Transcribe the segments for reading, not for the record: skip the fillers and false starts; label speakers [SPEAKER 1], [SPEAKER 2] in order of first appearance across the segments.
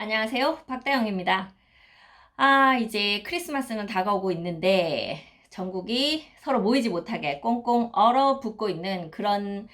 [SPEAKER 1] 안녕하세요. 박다영입니다. 이제 크리스마스는 다가오고 있는데 전국이 서로 모이지 못하게 꽁꽁 얼어붙고 있는 그런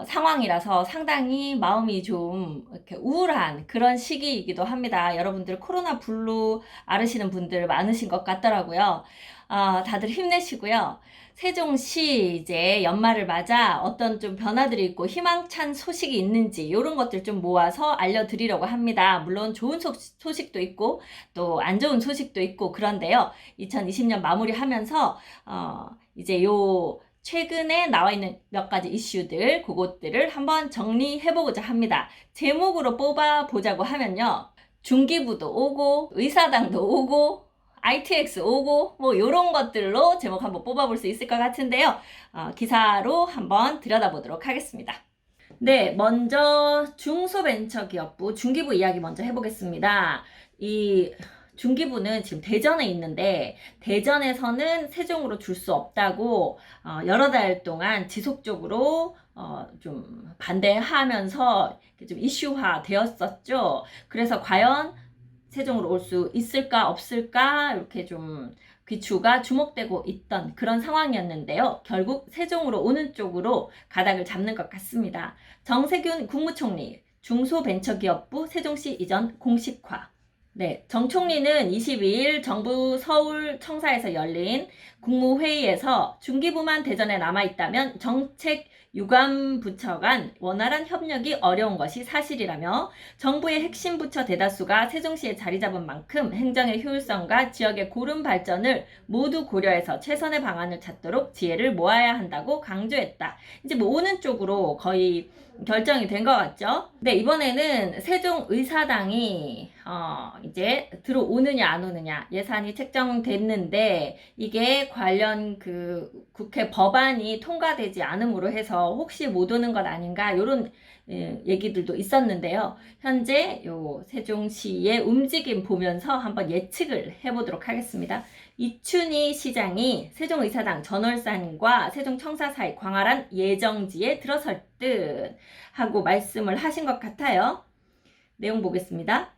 [SPEAKER 1] 상황이라서 상당히 마음이 좀 이렇게 우울한 그런 시기이기도 합니다. 여러분들 코로나 블루 앓으시는 분들 많으신 것 같더라고요. 다들 힘내시고요. 세종시 이제 연말을 맞아 어떤 좀 변화들이 있고 희망찬 소식이 있는지 이런 것들 좀 모아서 알려드리려고 합니다. 물론 좋은 소식도 있고 또 안 좋은 소식도 있고 그런데요. 2020년 마무리하면서 이제 요 최근에 나와 있는 몇 가지 이슈들 그것들을 한번 정리해보고자 합니다. 제목으로 뽑아보자고 하면요. 중기부도 오고 의사당도 오고 ITX 오고 뭐 이런 것들로 제목 한번 뽑아볼 수 있을 것 같은데요. 기사로 한번 들여다보도록 하겠습니다. 네, 먼저 중소벤처기업부 중기부 이야기 먼저 해보겠습니다. 이 중기부는 지금 대전에 있는데 대전에서는 세종으로 줄 수 없다고 여러 달 동안 지속적으로 좀 반대하면서 좀 이슈화 되었었죠. 그래서 과연 세종으로 올 수 있을까 없을까 이렇게 좀 귀추가 주목되고 있던 그런 상황이었는데요. 결국 세종으로 오는 쪽으로 가닥을 잡는 것 같습니다. 정세균 국무총리 중소벤처기업부 세종시 이전 공식화. 네, 정 총리는 22일 정부 서울 청사에서 열린 국무회의에서 중기부만 대전에 남아있다면 정책 유관 부처 간 원활한 협력이 어려운 것이 사실이라며 정부의 핵심 부처 대다수가 세종시에 자리 잡은 만큼 행정의 효율성과 지역의 고른 발전을 모두 고려해서 최선의 방안을 찾도록 지혜를 모아야 한다고 강조했다. 이제 뭐 오는 쪽으로 거의 결정이 된 것 같죠? 네, 이번에는 세종의사당이 이제 들어오느냐 안 오느냐 예산이 책정됐는데 이게 관련 그 국회 법안이 통과되지 않음으로 해서 혹시 못 오는 것 아닌가 이런 얘기들도 있었는데요. 현재 요 세종시의 움직임 보면서 한번 예측을 해보도록 하겠습니다. 이춘희 시장이 세종의사당 전월산과 세종청사 사이 광활한 예정지에 들어설 듯 하고 말씀을 하신 것 같아요. 내용 보겠습니다.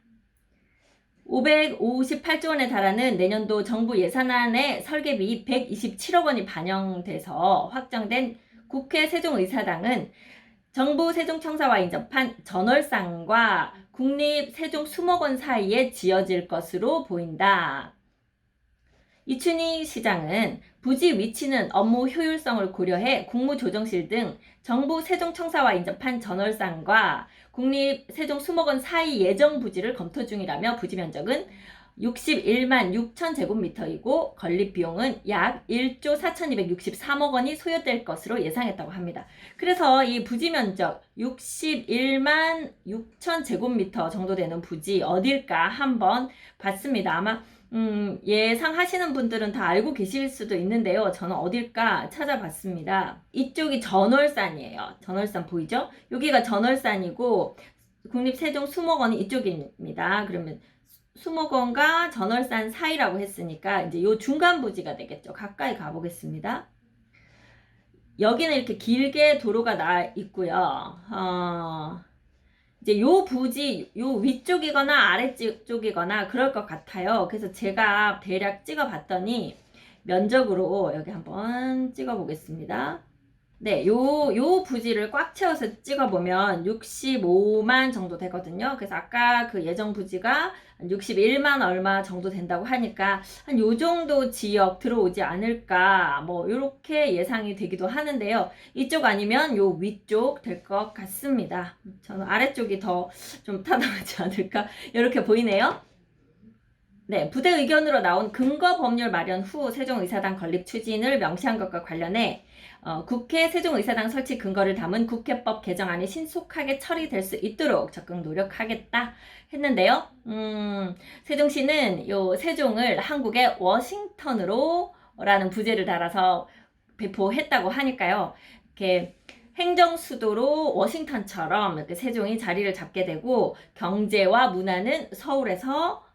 [SPEAKER 1] 558조 원에 달하는 내년도 정부 예산안에 설계비 127억 원이 반영돼서 확정된 국회 세종의사당은 정부 세종청사와 인접한 전월상과 국립 세종수목원 사이에 지어질 것으로 보인다. 이춘희 시장은 부지 위치는 업무 효율성을 고려해 국무조정실 등 정부 세종청사와 인접한 전월상과 국립 세종수목원 사이 예정 부지를 검토 중이라며 부지 면적은 61만 6천 제곱미터이고 건립 비용은 약 1조 4,263억 원이 소요될 것으로 예상했다고 합니다. 그래서 이 부지 면적 61만 6천 제곱미터 정도 되는 부지 어딜까 한번 봤습니다. 아마 예상하시는 분들은 다 알고 계실 수도 있는데요. 저는 어딜까 찾아봤습니다. 이쪽이 전월산이에요. 전월산 보이죠? 여기가 전월산이고 국립세종수목원이 이쪽입니다. 그러면 수목원과 전월산 사이라고 했으니까 이제 요 중간 부지가 되겠죠. 가까이 가보겠습니다. 여기는 이렇게 길게 도로가 나 있고요. 이제 요 부지 요 위쪽이거나 아래쪽이거나 그럴 것 같아요. 그래서 제가 대략 찍어 봤더니 면적으로 여기 한번 찍어 보겠습니다. 네, 요 부지를 꽉 채워서 찍어보면 65만 정도 되거든요. 그래서 아까 그 예정 부지가 61만 얼마 정도 된다고 하니까 한 요 정도 지역 들어오지 않을까 뭐 요렇게 예상이 되기도 하는데요. 이쪽 아니면 요 위쪽 될 것 같습니다. 저는 아래쪽이 더 좀 타당하지 않을까 이렇게 보이네요. 네, 부대 의견으로 나온 근거 법률 마련 후 세종의사당 건립 추진을 명시한 것과 관련해 국회 세종의사당 설치 근거를 담은 국회법 개정안이 신속하게 처리될 수 있도록 적극 노력하겠다 했는데요. 세종시는 요 세종을 한국의 워싱턴으로 라는 부제를 달아서 배포했다고 하니까요. 이렇게 행정 수도로 워싱턴처럼 이렇게 세종이 자리를 잡게 되고 경제와 문화는 서울에서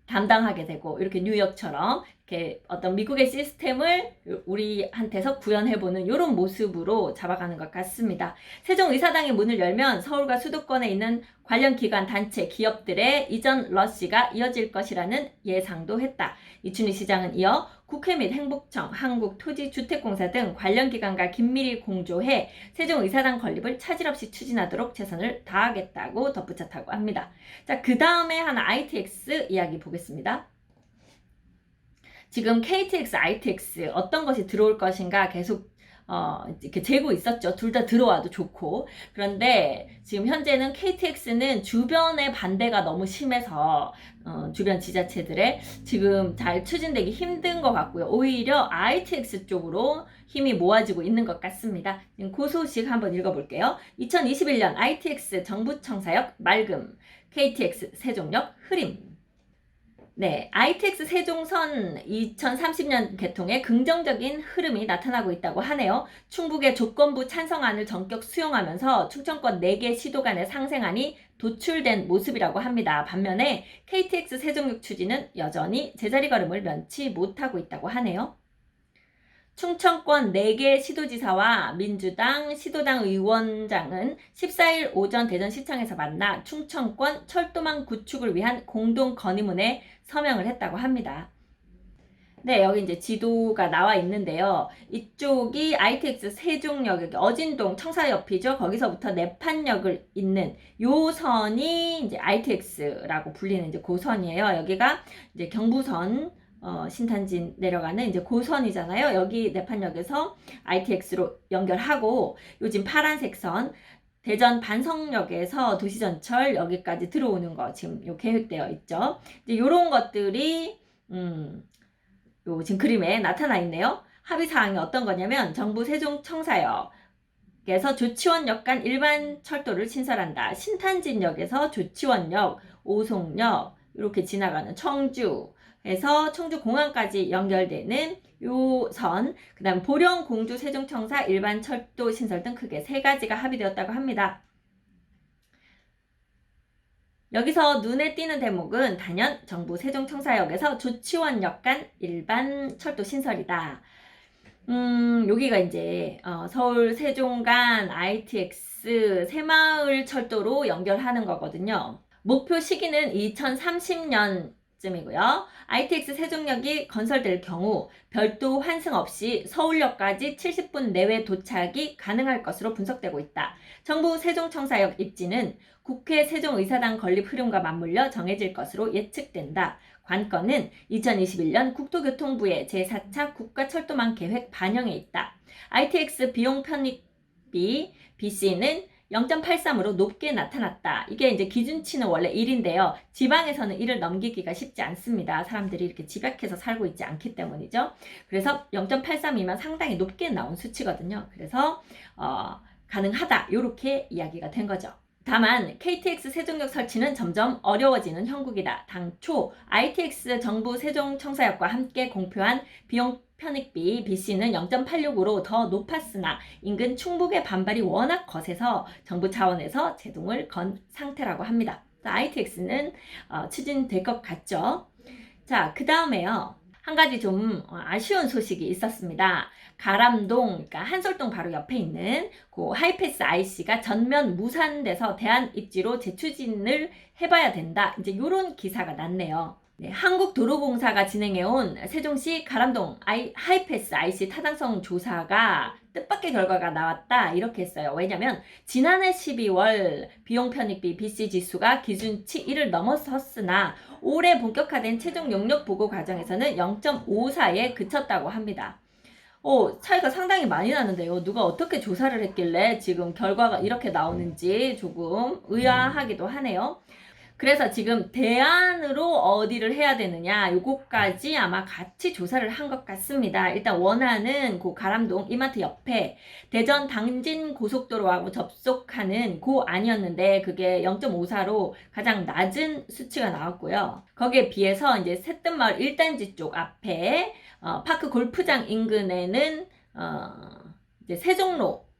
[SPEAKER 1] 담당하게 되고 이렇게 뉴욕처럼 이렇게 어떤 미국의 시스템을 우리한테서 구현해보는 이런 모습으로 잡아가는 것 같습니다. 세종의사당이 문을 열면 서울과 수도권에 있는 관련 기관, 단체, 기업들의 이전 러시가 이어질 것이라는 예상도 했다. 이춘희 시장은 이어 국회 및 행복청, 한국토지주택공사 등 관련 기관과 긴밀히 공조해 세종의사당 건립을 차질 없이 추진하도록 최선을 다하겠다고 덧붙였다고 합니다. 자, 그 다음에 하나 ITX 이야기 보겠습니다. 지금 KTX, ITX 어떤 것이 들어올 것인가 계속 이렇게 재고 있었죠. 둘 다 들어와도 좋고. 그런데 지금 현재는 KTX는 주변의 반대가 너무 심해서 주변 지자체들의 지금 잘 추진되기 힘든 것 같고요. 오히려 ITX 쪽으로 힘이 모아지고 있는 것 같습니다. 지금 그 소식 한번 읽어볼게요. 2021년 ITX 정부청사역 맑음, KTX 세종역 흐림. 네, ITX 세종선 2030년 개통에 긍정적인 흐름이 나타나고 있다고 하네요. 충북의 조건부 찬성안을 전격 수용하면서 충청권 4개 시도 간의 상생안이 도출된 모습이라고 합니다. 반면에 KTX 세종역 추진은 여전히 제자리 걸음을 면치 못하고 있다고 하네요. 충청권 4개 시도지사와 민주당 시도당 의원장은 14일 오전 대전시청에서 만나 충청권 철도망 구축을 위한 공동 건의문에 서명을 했다고 합니다. 네, 여기 이제 지도가 나와 있는데요. 이쪽이 ITX 세종역, 어진동 청사 옆이죠. 거기서부터 내판역을 잇는 요 선이 이제 ITX라고 불리는 이제 그 선이에요. 여기가 이제 경부선 신탄진 내려가는 이제 고선이잖아요. 여기 내판역에서 ITX로 연결하고 요즘 파란색 선 대전 반성역에서 도시전철 여기까지 들어오는 거 지금 요 계획되어 있죠. 이제 요런 것들이 요 지금 그림에 나타나 있네요. 합의 사항이 어떤 거냐면 정부 세종청사역에서 조치원역 간 일반 철도를 신설한다. 신탄진역에서 조치원역, 오송역 이렇게 지나가는 청주에서 청주공항까지 연결되는 요 선, 그 다음 보령, 공주, 세종청사 일반 철도 신설 등 크게 3가지가 합의되었다고 합니다. 여기서 눈에 띄는 대목은 단연 정부 세종청사역에서 조치원역 간 일반 철도 신설이다. 여기가 이제 서울 세종 간 ITX 새마을 철도로 연결하는 거거든요. 목표 시기는 2030년 쯤이고요. ITX 세종역이 건설될 경우 별도 환승 없이 서울역까지 70분 내외 도착이 가능할 것으로 분석되고 있다. 정부 세종청사역 입지는 국회 세종의사당 건립 흐름과 맞물려 정해질 것으로 예측된다. 관건은 2021년 국토교통부의 제4차 국가철도망 계획 반영에 있다. ITX 비용 편입비 BC는 0.83으로 높게 나타났다. 이게 이제 기준치는 원래 1인데요. 지방에서는 1을 넘기기가 쉽지 않습니다. 사람들이 이렇게 집약해서 살고 있지 않기 때문이죠. 그래서 0.83이면 상당히 높게 나온 수치거든요. 그래서 가능하다. 이렇게 이야기가 된 거죠. 다만 KTX 세종역 설치는 점점 어려워지는 형국이다. 당초 ITX 정부 세종청사역과 함께 공표한 비용 편익비 BC는 0.86으로 더 높았으나 인근 충북의 반발이 워낙 거세서 정부 차원에서 제동을 건 상태라고 합니다. ITX는 추진될 것 같죠. 자, 그 다음에요. 한 가지 좀 아쉬운 소식이 있었습니다. 가람동, 그러니까 한솔동 바로 옆에 있는 그 하이패스 IC가 전면 무산돼서 대안 입지로 재추진을 해봐야 된다. 이제 이런 기사가 났네요. 네, 한국도로공사가 진행해온 세종시 가람동 하이패스 IC 타당성 조사가 뜻밖의 결과가 나왔다. 이렇게 했어요. 왜냐면 지난해 12월 비용편익비 BC 지수가 기준치 1을 넘어섰으나 올해 본격화된 최종 용역 보고 과정에서는 0.54에 그쳤다고 합니다. 차이가 상당히 많이 나는데요. 누가 어떻게 조사를 했길래 지금 결과가 이렇게 나오는지 조금 의아하기도 하네요. 그래서 지금 대안으로 어디를 해야 되느냐 요거까지 아마 같이 조사를 한 것 같습니다. 일단 원안은 그 가람동 이마트 옆에 대전 당진 고속도로하고 접속하는 그 안이었는데 그게 0.54로 가장 낮은 수치가 나왔고요. 거기에 비해서 이제 새뜸마을 1단지 쪽 앞에 파크 골프장 인근에는 이제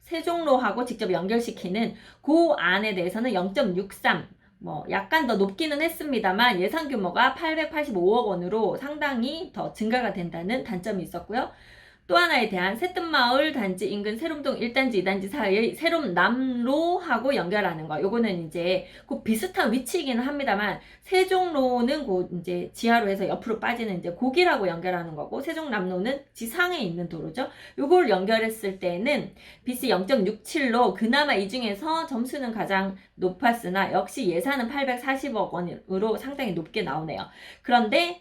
[SPEAKER 1] 세종로하고 직접 연결시키는 그 안에 대해서는 0.63 뭐 약간 더 높기는 했습니다만 예상 규모가 885억 원으로 상당히 더 증가가 된다는 단점이 있었고요. 또 하나에 대한 새뜸마을 단지 인근 세롬동 1단지, 2단지 사이의 세롬남로하고 연결하는 거. 요거는 이제 그 비슷한 위치이기는 합니다만 세종로는 그 이제 지하로 해서 옆으로 빠지는 이제 고기라고 연결하는 거고 세종남로는 지상에 있는 도로죠. 요걸 연결했을 때는 BC 0.67로 그나마 이 중에서 점수는 가장 높았으나 역시 예산은 840억 원으로 상당히 높게 나오네요. 그런데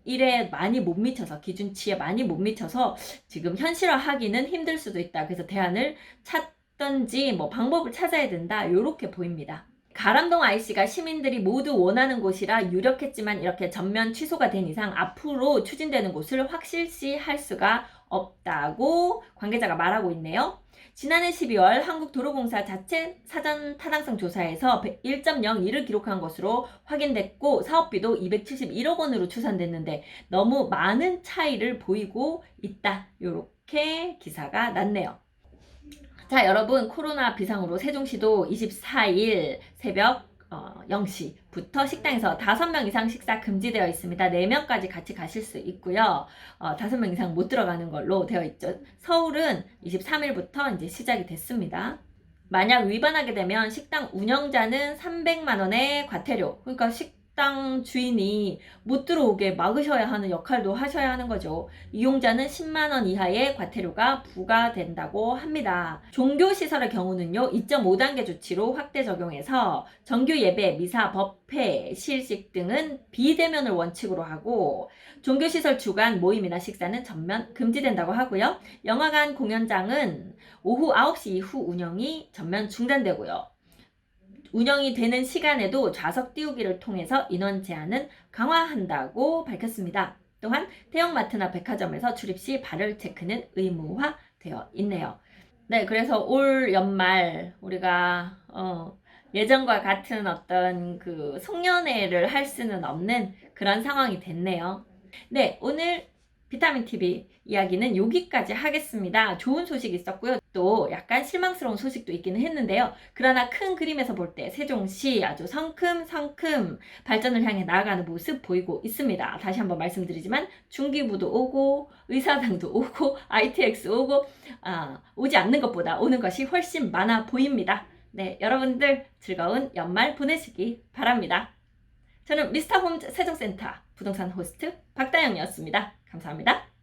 [SPEAKER 1] 일에 많이 못 미쳐서 기준치에 많이 못 미쳐서 지금 현실화하기는 힘들 수도 있다. 그래서 대안을 찾든지 뭐 방법을 찾아야 된다. 요렇게 보입니다. 가람동 IC가 시민들이 모두 원하는 곳이라 유력했지만 이렇게 전면 취소가 된 이상 앞으로 추진되는 곳을 확실시할 수가 없다고 관계자가 말하고 있네요. 지난해 12월 한국도로공사 자체 사전 타당성 조사에서 1.02를 기록한 것으로 확인됐고 사업비도 271억 원으로 추산됐는데 너무 많은 차이를 보이고 있다. 이렇게 기사가 났네요. 자, 여러분, 코로나 비상으로 세종시도 24일 새벽 0시부터 식당에서 5명 이상 식사 금지되어 있습니다. 4명까지 같이 가실 수 있고요. 5명 이상 못 들어가는 걸로 되어 있죠. 서울은 23일부터 이제 시작이 됐습니다. 만약 위반하게 되면 식당 운영자는 300만 원의 과태료, 그러니까 식당 주인이 못 들어오게 막으셔야 하는 역할도 하셔야 하는 거죠. 이용자는 10만 원 이하의 과태료가 부과된다고 합니다. 종교시설의 경우는요, 2.5단계 조치로 확대 적용해서 정규 예배, 미사, 법회, 시일식 등은 비대면을 원칙으로 하고 종교시설 주간 모임이나 식사는 전면 금지된다고 하고요. 영화관 공연장은 오후 9시 이후 운영이 전면 중단되고요. 운영이 되는 시간에도 좌석 띄우기를 통해서 인원 제한은 강화한다고 밝혔습니다. 또한 대형마트나 백화점에서 출입 시 발열 체크는 의무화되어 있네요. 네, 그래서 올 연말 우리가 예전과 같은 어떤 그 송년회를 할 수는 없는 그런 상황이 됐네요. 네, 오늘 비타민TV 이야기는 여기까지 하겠습니다. 좋은 소식이 있었고요. 또 약간 실망스러운 소식도 있기는 했는데요. 그러나 큰 그림에서 볼 때 세종시 아주 성큼성큼 발전을 향해 나아가는 모습 보이고 있습니다. 다시 한번 말씀드리지만 중기부도 오고 의사당도 오고 ITX 오고 오지 않는 것보다 오는 것이 훨씬 많아 보입니다. 네, 여러분들 즐거운 연말 보내시기 바랍니다. 저는 미스터홈 세종센터 부동산 호스트 박다영이었습니다. 감사합니다.